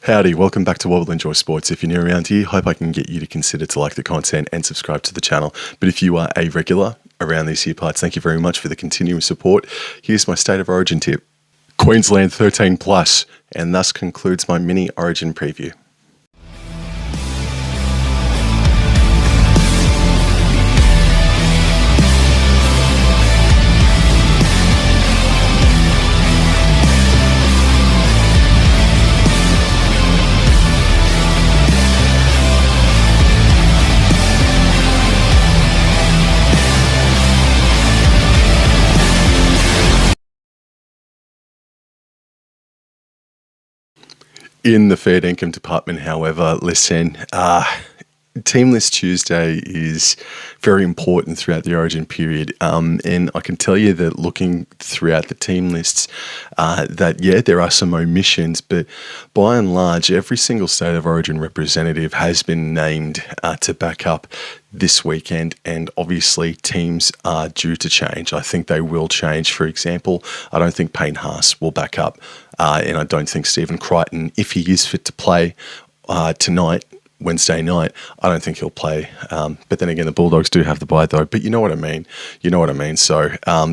Howdy, welcome back to Wobble Enjoy Sports. If you're new around here, hope I can get you to consider to like the content and subscribe to the channel. But if you are a regular around these here parts, thank you very much for the continuous support. Here's my State of Origin tip. Queensland 13 plus, and thus concludes my mini Origin preview. In the fair income department, however, listen, Team List Tuesday is very important throughout the Origin period, and I can tell you that looking throughout the team lists, there are some omissions, but by and large, every single State of Origin representative has been named to back up this weekend, and obviously teams are due to change. I think they will change. For example, I don't think Payne Haas will back up, and I don't think Stephen Crichton, if he is fit to play tonight, Wednesday night, I don't think he'll play. But then again, the Bulldogs do have the bye though. But you know what I mean. So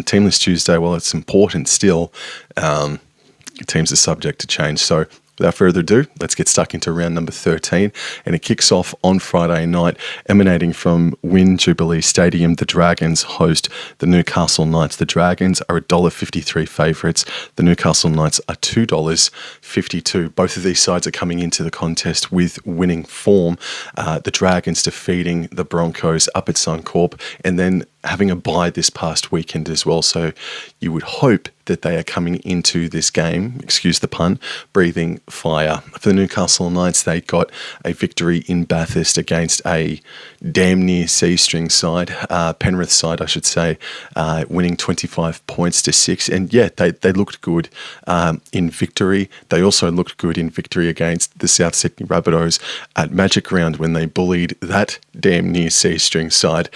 Team List Tuesday, well, it's important still. Teams are subject to change. So without further ado, let's get stuck into round number 13. And it kicks off on Friday night, emanating from Win Jubilee Stadium. The Dragons host the Newcastle Knights. The Dragons are $1.53 favourites. The Newcastle Knights are $2.52. Both of these sides are coming into the contest with winning form. The Dragons defeating the Broncos up at Suncorp, and then having a bye this past weekend as well. So you would hope that they are coming into this game, excuse the pun, breathing fire. For the Newcastle Knights, they got a victory in Bathurst against a damn near C-string side, Penrith side, I should say, winning 25 points to 6. And yeah, they looked good in victory. They also looked good in victory against the South Sydney Rabbitos at Magic Round when they bullied that damn near C-string side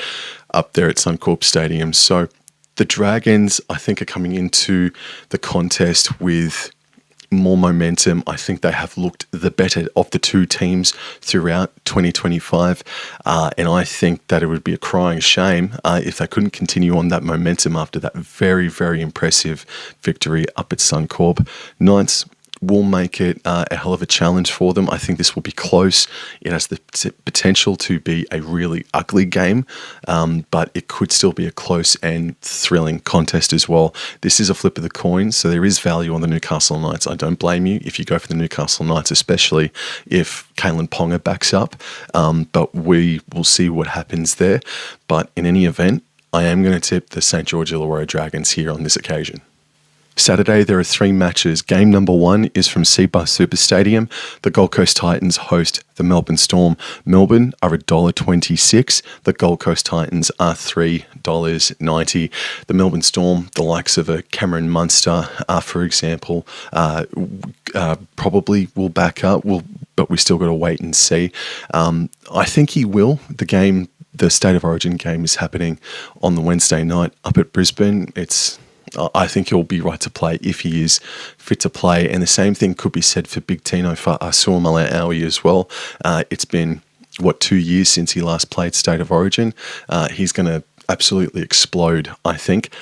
up there at Suncorp Stadium. So the Dragons, I think, are coming into the contest with more momentum. I think they have looked the better of the two teams throughout 2025. And I think that it would be a crying shame if they couldn't continue on that momentum after that very, very impressive victory up at Suncorp. Knights will make it a hell of a challenge for them. I think this will be close. It has the potential to be a really ugly game, but it could still be a close and thrilling contest as well. This is a flip of the coin, so there is value on the Newcastle Knights. I don't blame you if you go for the Newcastle Knights, especially if Kalen Ponga backs up, but we will see what happens there. But in any event, I am going to tip the St. George Illawarra Dragons here on this occasion. Saturday, there are 3 matches. Game number 1 is from Seabus Super Stadium. The Gold Coast Titans host the Melbourne Storm. Melbourne are $1.26. The Gold Coast Titans are $3.90. The Melbourne Storm, the likes of a Cameron Munster, for example, probably will back up, but we still got to wait and see. I think he will. The State of Origin game is happening on the Wednesday night up at Brisbane. I think he'll be right to play if he is fit to play. And the same thing could be said for Big Tino for Asua Malauwi as well. It's been, 2 years since he last played State of Origin. He's going to absolutely explode, I think,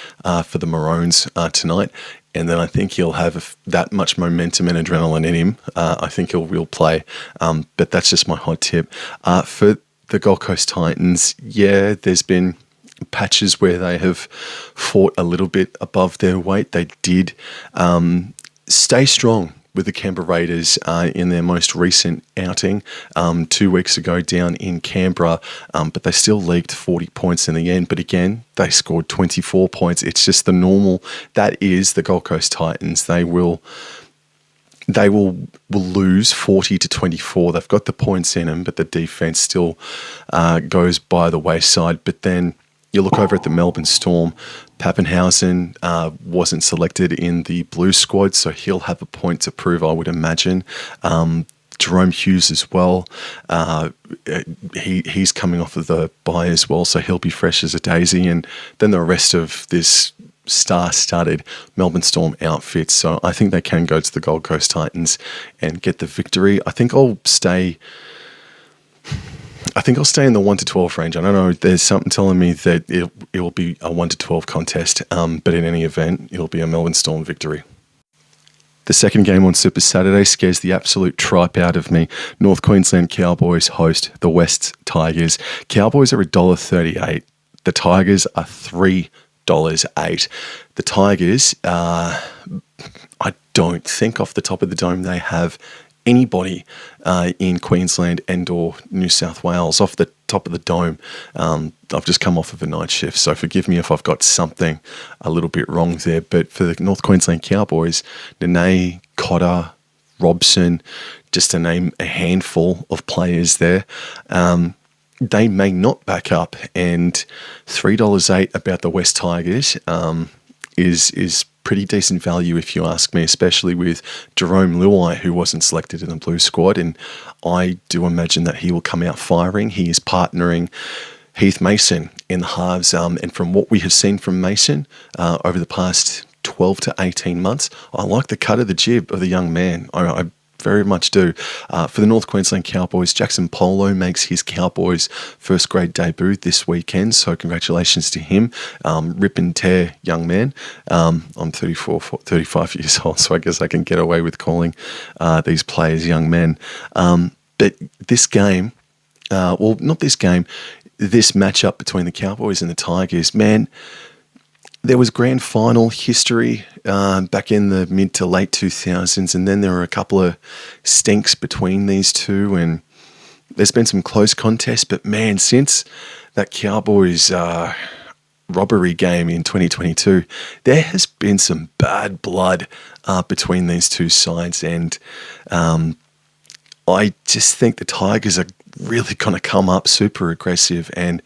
for the Maroons tonight. And then I think he'll have that much momentum and adrenaline in him. I think he'll real play. But that's just my hot tip. For the Gold Coast Titans, yeah, there's been patches where they have fought a little bit above their weight. They did stay strong with the Canberra Raiders in their most recent outing 2 weeks ago down in Canberra, but they still leaked 40 points in the end. But again, they scored 24 points. It's just the normal. That is the Gold Coast Titans. They will lose 40 to 24. They've got the points in them, but the defense still goes by the wayside. But then you look over at the Melbourne Storm. Pappenhausen wasn't selected in the Blue squad, so he'll have a point to prove, I would imagine. Jerome Hughes as well. He's coming off of the bye as well, so he'll be fresh as a daisy. And then the rest of this star-studded Melbourne Storm outfits. So I think they can go to the Gold Coast Titans and get the victory. I think I'll stay in the 1-12 range. I don't know. There's something telling me that it will be a 1-12 contest. But in any event, it'll be a Melbourne Storm victory. The second game on Super Saturday scares the absolute tripe out of me. North Queensland Cowboys host the West Tigers. Cowboys are $1.38. The Tigers are $3.08. The Tigers, I don't think off the top of the dome they have anybody in Queensland and or New South Wales. Off the top of the dome, I've just come off of a night shift, so forgive me if I've got something a little bit wrong there. But for the North Queensland Cowboys, Nene, Cotter, Robson, just to name a handful of players there, they may not back up, and $3.08 about the West Tigers is pretty decent value if you ask me, especially with Jerome Luai, who wasn't selected in the Blue squad, and I do imagine that he will come out firing. He is partnering Heath Mason in the halves, and from what we have seen from Mason over the past 12 to 18 months, I like the cut of the jib of the young man. I very much do. For the North Queensland Cowboys, Jackson Polo makes his Cowboys first grade debut this weekend, so congratulations to him. Rip and tear young man. I'm 35 years old, so I guess I can get away with calling these players young men. But this game, not this game, this matchup between the Cowboys and the Tigers, man, there was grand final history back in the mid to late 2000s, and then there were a couple of stinks between these two, and there's been some close contests, but man, since that Cowboys robbery game in 2022, there has been some bad blood between these two sides, and I just think the Tigers are really going to come up super aggressive and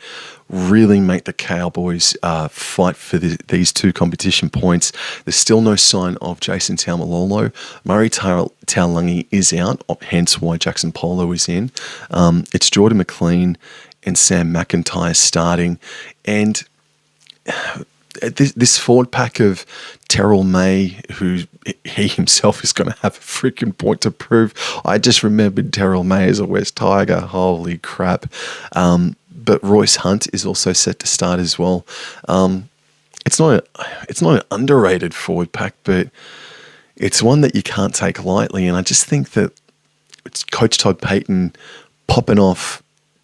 really make the Cowboys fight for these two competition points. There's still no sign of Jason Taumalolo. Murray Taulagi is out, hence why Jackson Polo is in. It's Jordan McLean and Sam McIntyre starting, and this forward pack of Terrell May, who he himself is going to have a freaking point to prove. I just remembered Terrell May as a West Tiger. Holy crap. But Royce Hunt is also set to start as well. It's not an underrated forward pack, but it's one that you can't take lightly. And I just think that it's Coach Todd Payton popping off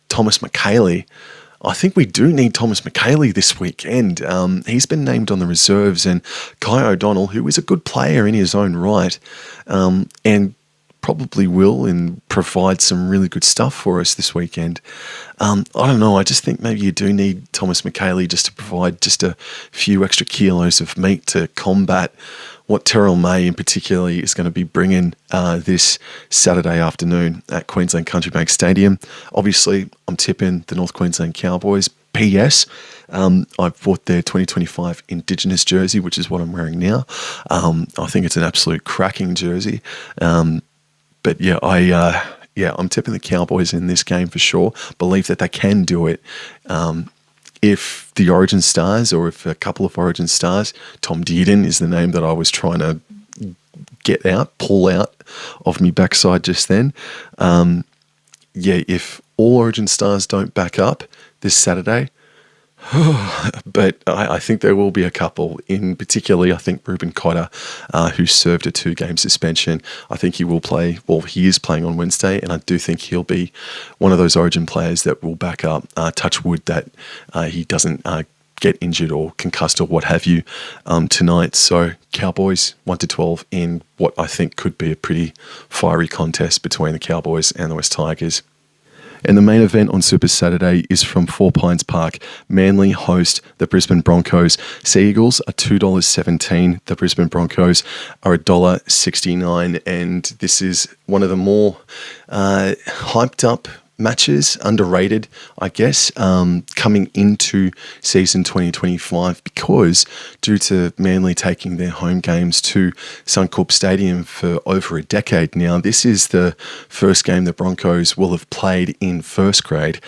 Thomas McKaylee. I think we do need Thomas McKaylee this weekend. He's been named on the reserves, and Kai O'Donnell, who is a good player in his own right, and probably will and provide some really good stuff for us this weekend. I don't know. I just think maybe you do need Thomas McKaylee just to provide just a few extra kilos of meat to combat what Terrell May in particular is going to be bringing this Saturday afternoon at Queensland Country Bank Stadium. Obviously, I'm tipping the North Queensland Cowboys. P.S. I've bought their 2025 Indigenous jersey, which is what I'm wearing now. I think it's an absolute cracking jersey. But yeah, I'm tipping the Cowboys in this game for sure. Believe that they can do it. If the Origin Stars, or if a couple of Origin Stars, Tom Dearden is the name that I was trying to pull out of me backside just then. If all Origin Stars don't back up this Saturday, but I think there will be a couple. In particularly, I think Ruben Cotter, who served a 2-game suspension. I think he will play. Well, he is playing on Wednesday, and I do think he'll be one of those Origin players that will back up. Touch wood that he doesn't get injured or concussed or what have you tonight. So Cowboys 1-12 in what I think could be a pretty fiery contest between the Cowboys and the West Tigers. And the main event on Super Saturday is from Four Pines Park. Manly host the Brisbane Broncos. Sea Eagles are $2.17. The Brisbane Broncos are $1.69. And this is one of the more hyped up matches, underrated, I guess, coming into season 2025 because due to Manly taking their home games to Suncorp Stadium for over a decade now, this is the first game the Broncos will have played in first grade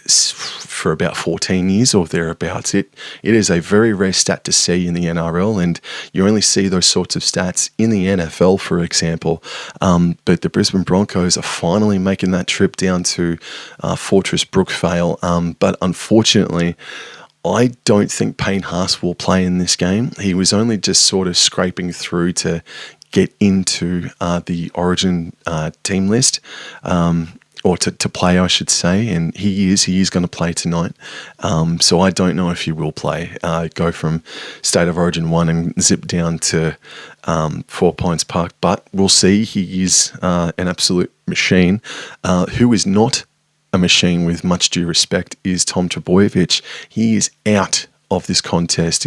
for about 14 years or thereabouts. It is a very rare stat to see in the NRL, and you only see those sorts of stats in the NFL, for example. But the Brisbane Broncos are finally making that trip down to Fortress Brookvale. But unfortunately, I don't think Payne Haas will play in this game. He was only just sort of scraping through to get into the Origin team list. Or to play, I should say, and he is going to play tonight. So I don't know if he will play. Go from State of Origin 1 and zip down to 4 Pines Park, but we'll see. He is an absolute machine. Who is not a machine, with much due respect, is Tom Trbojevic. He is out of this contest.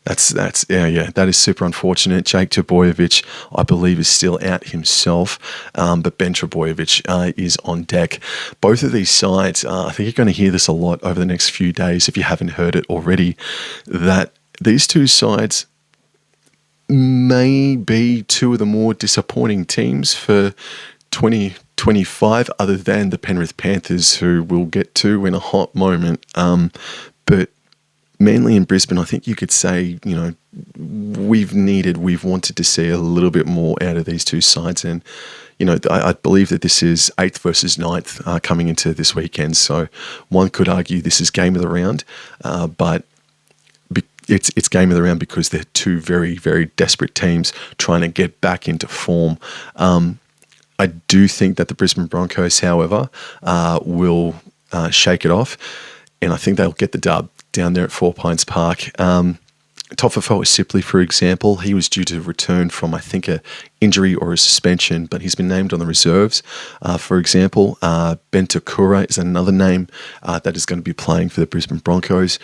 That is super unfortunate. Jake Trbojevic, I believe, is still out himself, but Ben Trbojevic is on deck. Both of these sides, I think you're going to hear this a lot over the next few days if you haven't heard it already, that these two sides may be two of the more disappointing teams for 2025, other than the Penrith Panthers, who we'll get to in a hot moment. But Manly and Brisbane, I think you could say, we've wanted to see a little bit more out of these two sides. And, I believe that this is 8th versus 9th coming into this weekend. So one could argue this is game of the round, but it's game of the round because they're two very, very desperate teams trying to get back into form. I do think that the Brisbane Broncos, however, will shake it off, and I think they'll get the dub down there at 4 Pines Park. Toffifo Sipley, for example, he was due to return from, I think, a injury or a suspension, but he's been named on the reserves. For example, Ben Takura is another name that is going to be playing for the Brisbane Broncos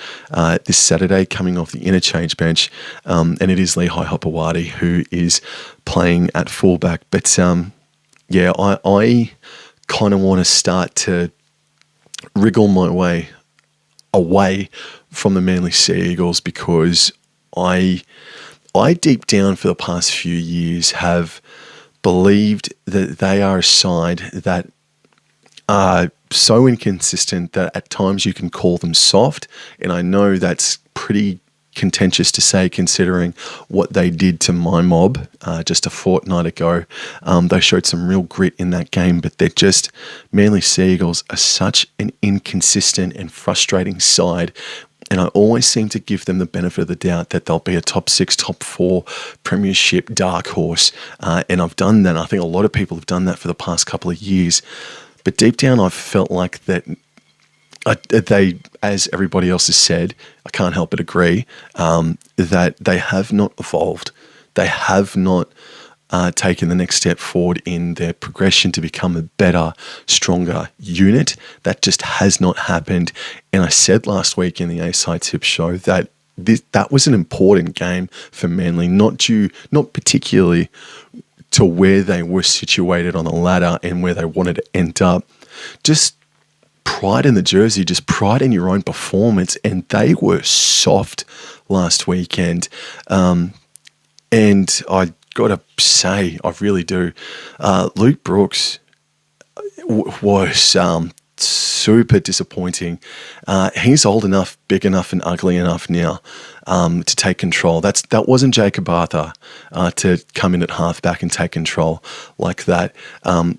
this Saturday, coming off the interchange bench, and it is Lehigh Hopewadi who is playing at fullback. But I kind of want to start to wriggle my way away from the Manly Sea Eagles, because I deep down for the past few years have believed that they are a side that are so inconsistent that at times you can call them soft, and I know that's pretty contentious to say considering what they did to my mob just a fortnight ago. They showed some real grit in that game, but they're just, Manly Sea Eagles are such an inconsistent and frustrating side, and I always seem to give them the benefit of the doubt that they'll be a top 6, top 4 premiership dark horse, and I've done that. I think a lot of people have done that for the past couple of years, but deep down I've felt like that they, as everybody else has said, I can't help but agree, that they have not evolved. They have not taken the next step forward in their progression to become a better, stronger unit. That just has not happened. And I said last week in the A-Side Tip show that that was an important game for Manly, not particularly to where they were situated on the ladder and where they wanted to end up. Just pride in the jersey, just pride in your own performance, and they were soft last weekend. And I got to say, I really do, Luke Brooks was super disappointing. He's old enough, big enough, and ugly enough now to take control. That wasn't Jacob Arthur to come in at halfback and take control like that.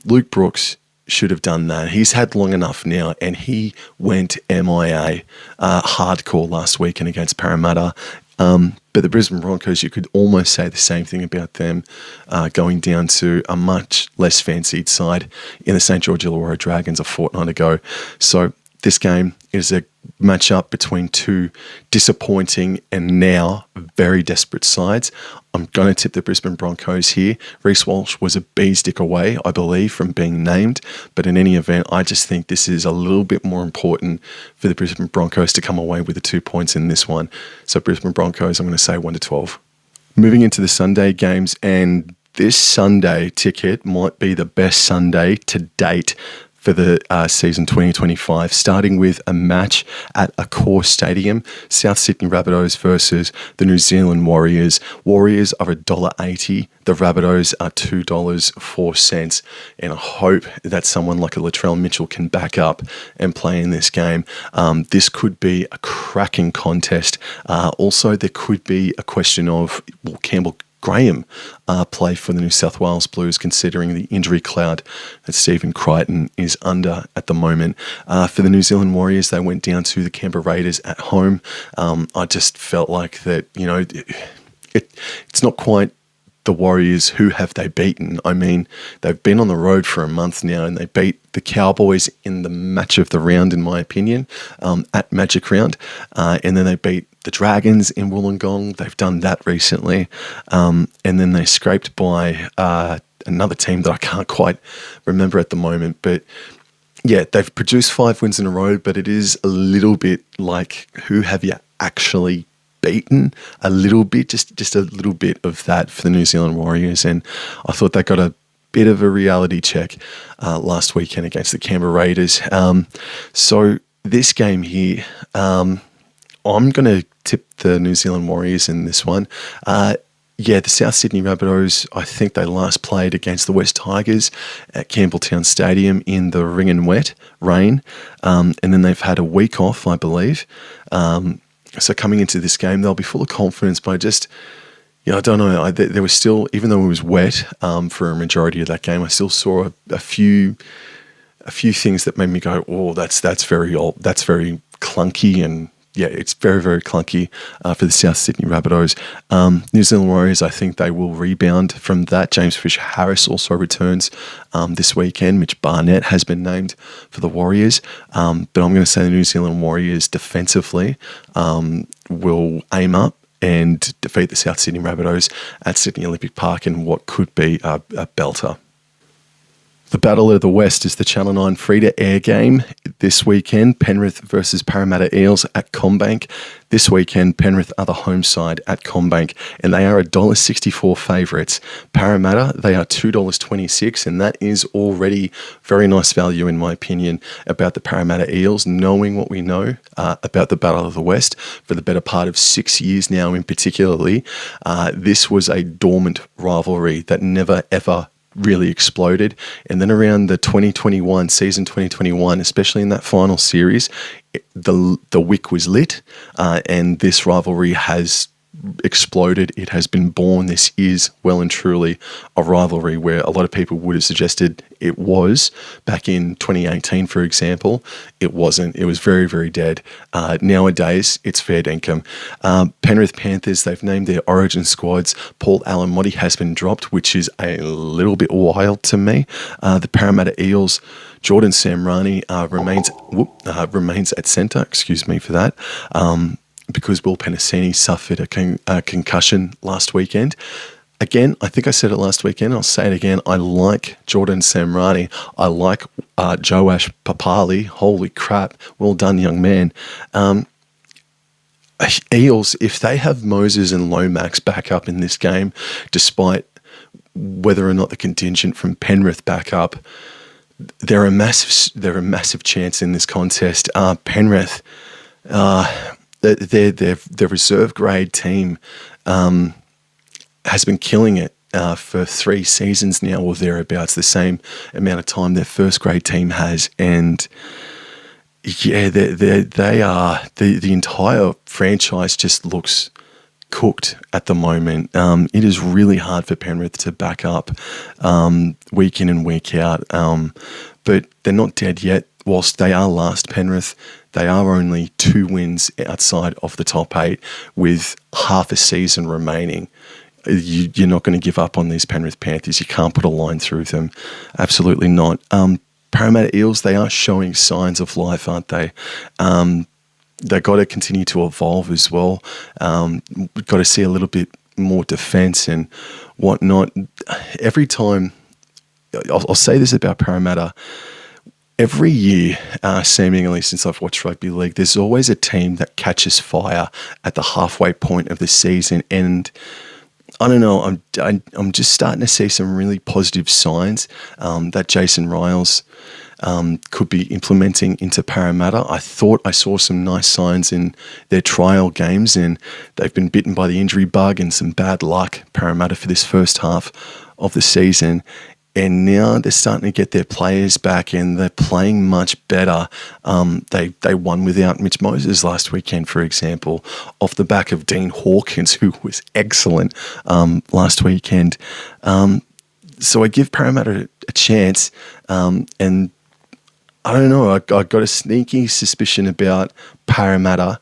Luke Brooks should have done that. He's had long enough now, and he went MIA hardcore last weekend against Parramatta. But the Brisbane Broncos, you could almost say the same thing about them going down to a much less fancied side in the St. George Illawarra Dragons a fortnight ago. So this game is a matchup between two disappointing and now very desperate sides. I'm going to tip the Brisbane Broncos here. Reece Walsh was a bee's dick away, I believe, from being named. But in any event, I just think this is a little bit more important for the Brisbane Broncos to come away with the 2 points in this one. So Brisbane Broncos, I'm going to say 1-12. Moving into the Sunday games, and this Sunday ticket might be the best Sunday to date for the season 2025, starting with a match at Accor Stadium, South Sydney Rabbitos versus the New Zealand Warriors. Warriors are $1.80, the Rabbitos are $2.04, and I hope that someone like a Latrell Mitchell can back up and play in this game. This could be a cracking contest. Also, there could be a question of, will Campbell Graham play for the New South Wales Blues, considering the injury cloud that Stephen Crichton is under at the moment. For the New Zealand Warriors, they went down to the Canberra Raiders at home. I just felt like that, it's not quite the Warriors. Who have they beaten? I mean, they've been on the road for a month now, and they beat the Cowboys in the match of the round, in my opinion, at Magic Round. And then they beat the Dragons in Wollongong. They've done that recently. And then they scraped by another team that I can't quite remember at the moment. But yeah, they've produced 5 wins in a row, but it is a little bit like, who have you actually beaten? A little bit, just a little bit of that for the New Zealand Warriors. And I thought they got a bit of a reality check last weekend against the Canberra Raiders. So this game here, I'm going to tip the New Zealand Warriors in this one. The South Sydney Rabbitohs, I think they last played against the West Tigers at Campbelltown Stadium in the ring and wet rain. And then they've had a week off, I believe. So coming into this game, they'll be full of confidence, but I don't know. There was still, even though it was wet for a majority of that game, I still saw a few things that made me go, "Oh, that's very old. That's very clunky." And yeah, it's very, very clunky for the South Sydney Rabbitohs. New Zealand Warriors, I think they will rebound from that. James Fisher-Harris also returns this weekend. Mitch Barnett has been named for the Warriors. But I'm going to say the New Zealand Warriors defensively will aim up and defeat the South Sydney Rabbitohs at Sydney Olympic Park in what could be a belter. The Battle of the West is the Channel 9 free-to-air game this weekend. Penrith versus Parramatta Eels at CommBank. This weekend, Penrith are the home side at CommBank, and they are $1.64 favourites. Parramatta, they are $2.26, and that is already very nice value, in my opinion, about the Parramatta Eels, knowing what we know about the Battle of the West for the better part of 6 years now in particularly. This was a dormant rivalry that never, ever really exploded. And then around the season 2021, especially in that final series, the wick was lit, and this rivalry has exploded. It has been born. This is well and truly a rivalry where a lot of people would have suggested it was back in 2018, for example. It wasn't. It was very, very dead. Nowadays, it's fair dinkum. Penrith Panthers, they've named their origin squads. Paul Alamotti has been dropped, which is a little bit wild to me. The Parramatta Eels, Jordan Samrani remains at centre. Excuse me for that. Because Will Penasini suffered a concussion last weekend. Again, I think I said it last weekend. I'll say it again. I like Jordan Samrani. I like Joash Papali. Holy crap. Well done, young man. Eels, if they have Moses and Lomax back up in this game, despite whether or not the contingent from Penrith back up, they're a massive chance in this contest. Penrith, their reserve grade team has been killing it for 3 seasons now or thereabouts, the same amount of time their first grade team has. And yeah, they are the entire franchise just looks cooked at the moment. It is really hard for Penrith to back up week in and week out, but they're not dead yet. Whilst they are last, Penrith, they are only 2 wins outside of the top 8 with half a season remaining. You're not going to give up on these Penrith Panthers. You can't put a line through them. Absolutely not. Parramatta Eels, they are showing signs of life, aren't they? They've got to continue to evolve as well. We've got to see a little bit more defence and whatnot. Every time, I'll say this about Parramatta, every year, seemingly since I've watched rugby league, there's always a team that catches fire at the halfway point of the season, and I don't know. I'm just starting to see some really positive signs that Jason Ryles could be implementing into Parramatta. I thought I saw some nice signs in their trial games, and they've been bitten by the injury bug and some bad luck, Parramatta, for this first half of the season. And now they're starting to get their players back, and they're playing much better. They won without Mitch Moses last weekend, for example, off the back of Dean Hawkins, who was excellent last weekend. So I give Parramatta a chance, and I don't know, I got a sneaky suspicion about Parramatta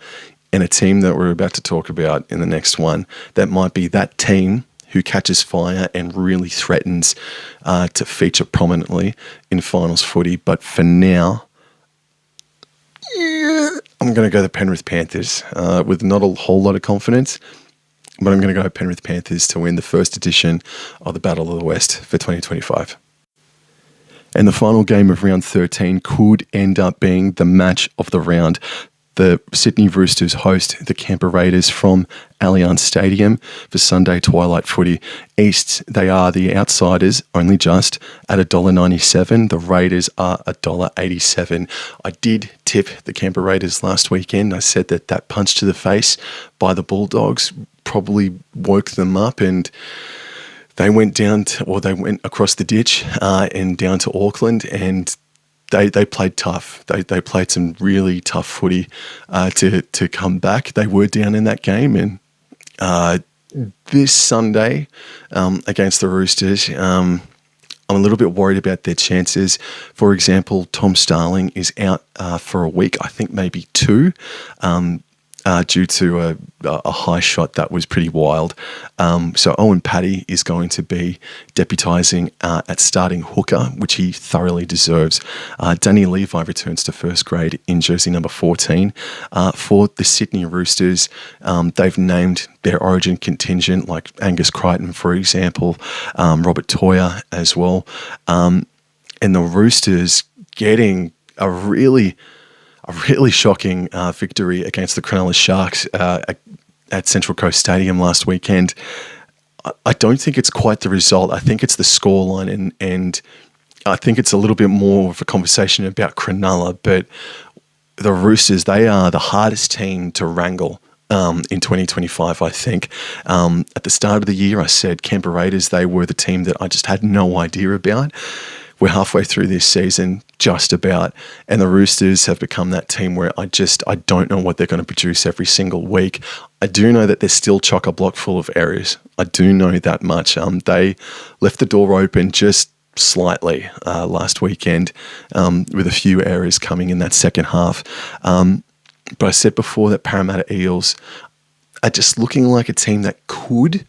and a team that we're about to talk about in the next one that might be that team who catches fire and really threatens to feature prominently in finals footy. But for now, I'm going to go the Penrith Panthers with not a whole lot of confidence, but I'm going to go Penrith Panthers to win the first edition of the Battle of the West for 2025. And the final game of round 13 could end up being the match of the round. The Sydney Roosters host the Canberra Raiders from Allianz Stadium for Sunday twilight footy. East, they are the outsiders, only just, at $1.97. The Raiders are $1.87. I did tip the Canberra Raiders last weekend. I said that punch to the face by the Bulldogs probably woke them up, and they went across the ditch and down to Auckland, and They played tough. They played some really tough footy to come back. They were down in that game, and this Sunday against the Roosters, I'm a little bit worried about their chances. For example, Tom Starling is out for a week, I think maybe two, due to a high shot that was pretty wild. So Owen Paddy is going to be deputising at starting hooker, which he thoroughly deserves. Danny Levi returns to first grade in jersey number 14. For the Sydney Roosters, they've named their origin contingent, like Angus Crichton, for example, Robert Toyer as well. And the Roosters getting a really shocking victory against the Cronulla Sharks at Central Coast Stadium last weekend. I don't think it's quite the result. I think it's the scoreline, and I think it's a little bit more of a conversation about Cronulla. But the Roosters, they are the hardest team to wrangle in 2025, I think. At the start of the year, I said Canberra Raiders, they were the team that I just had no idea about. We're halfway through this season, just about, and the Roosters have become that team where I don't know what they're going to produce every single week. I do know that they're still chock-a-block full of errors. I do know that much. They left the door open just slightly last weekend with a few errors coming in that second half. But I said before that Parramatta Eels are just looking like a team that could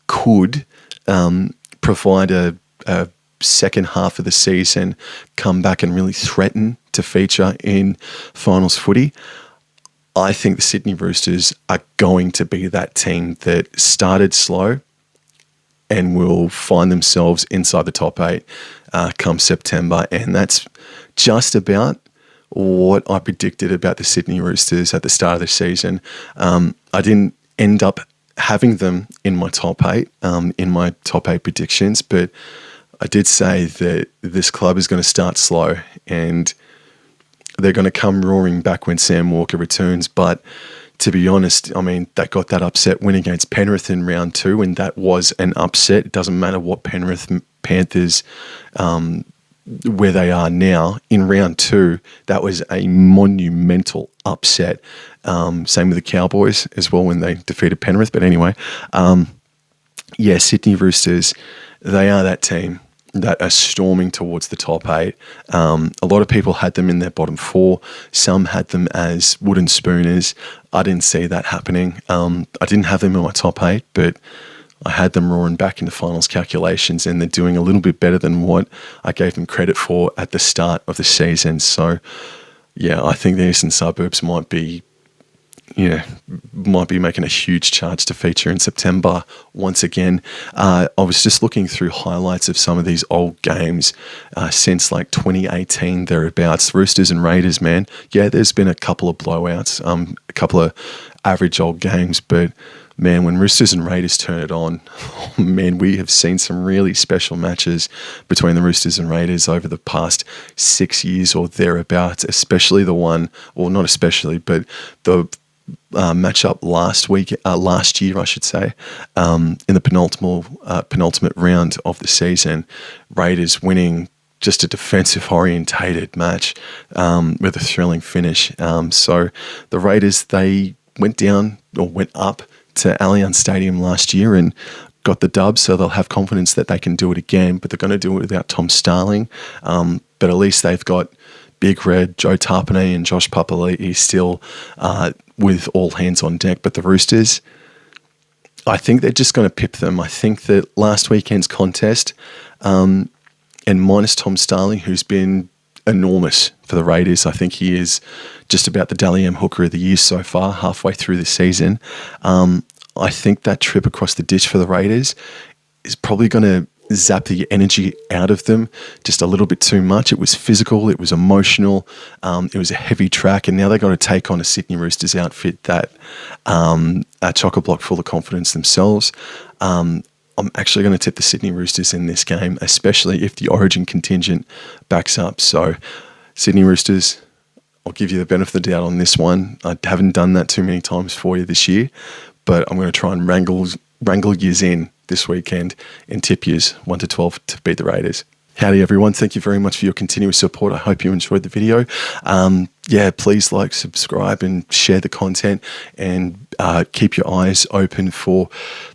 provide a second half of the season, come back and really threaten to feature in finals footy. I think the Sydney Roosters are going to be that team that started slow and will find themselves inside the top 8 come September. And that's just about what I predicted about the Sydney Roosters at the start of the season. I didn't end up having them in my top 8, in my top 8 predictions, but I did say that this club is going to start slow and they're going to come roaring back when Sam Walker returns. But to be honest, I mean, they got that upset win against Penrith in round 2, and that was an upset. It doesn't matter what Penrith Panthers, where they are now. In round 2, that was a monumental upset. Same with the Cowboys as well when they defeated Penrith. But anyway, Sydney Roosters, they are that team that are storming towards the top 8. A lot of people had them in their bottom 4. Some had them as wooden spooners. I didn't see that happening. I didn't have them in my top 8, but I had them roaring back into finals calculations, and they're doing a little bit better than what I gave them credit for at the start of the season. So, yeah, I think the Eastern Suburbs might be making a huge charge to feature in September once again. I was just looking through highlights of some of these old games since like 2018 thereabouts. Roosters and Raiders, man. Yeah, there's been a couple of blowouts, a couple of average old games, but man, when Roosters and Raiders turn it on, oh man, we have seen some really special matches between the Roosters and Raiders over the past 6 years or thereabouts, especially the one, or not especially, but the matchup last year, I should say, in the penultimate round of the season. Raiders winning just a defensive-orientated match with a thrilling finish. So the Raiders, they went up to Allianz Stadium last year and got the dub, so they'll have confidence that they can do it again, but they're going to do it without Tom Starling. But at least they've got Big Red, Joe Tarpanay and Josh Papali'i still with all hands on deck. But the Roosters, I think they're just going to pip them. I think that last weekend's contest, and minus Tom Starling, who's been enormous for the Raiders, I think he is just about the Dally M hooker of the year so far, halfway through the season. I think that trip across the ditch for the Raiders is probably going to zap the energy out of them just a little bit too much. It was physical, it was emotional, it was a heavy track, and now they've got to take on a Sydney Roosters outfit that are chock-a-block full of confidence themselves. I'm actually going to tip the Sydney Roosters in this game, especially if the Origin contingent backs up. So Sydney Roosters, I'll give you the benefit of the doubt on this one. I haven't done that too many times for you this year, but I'm going to try and wrangle yous in this weekend and tip yous 1-12 to beat the Raiders. Howdy everyone, thank you very much for your continuous support. I hope you enjoyed the video. Please like, subscribe and share the content, and keep your eyes open for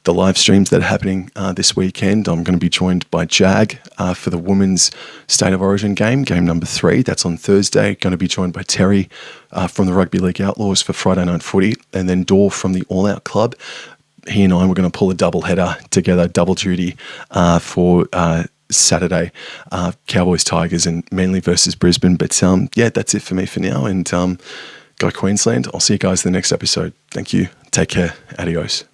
the live streams that are happening this weekend. I'm going to be joined by Jag for the Women's State of Origin game number 3. That's on Thursday. Going to be joined by Terry from the Rugby League Outlaws for Friday Night Footy, and then Dor from the All Out Club. He and I were going to pull a double header together, double duty for Saturday, Cowboys, Tigers, and Manly versus Brisbane. But that's it for me for now. And go Queensland. I'll see you guys in the next episode. Thank you. Take care. Adios.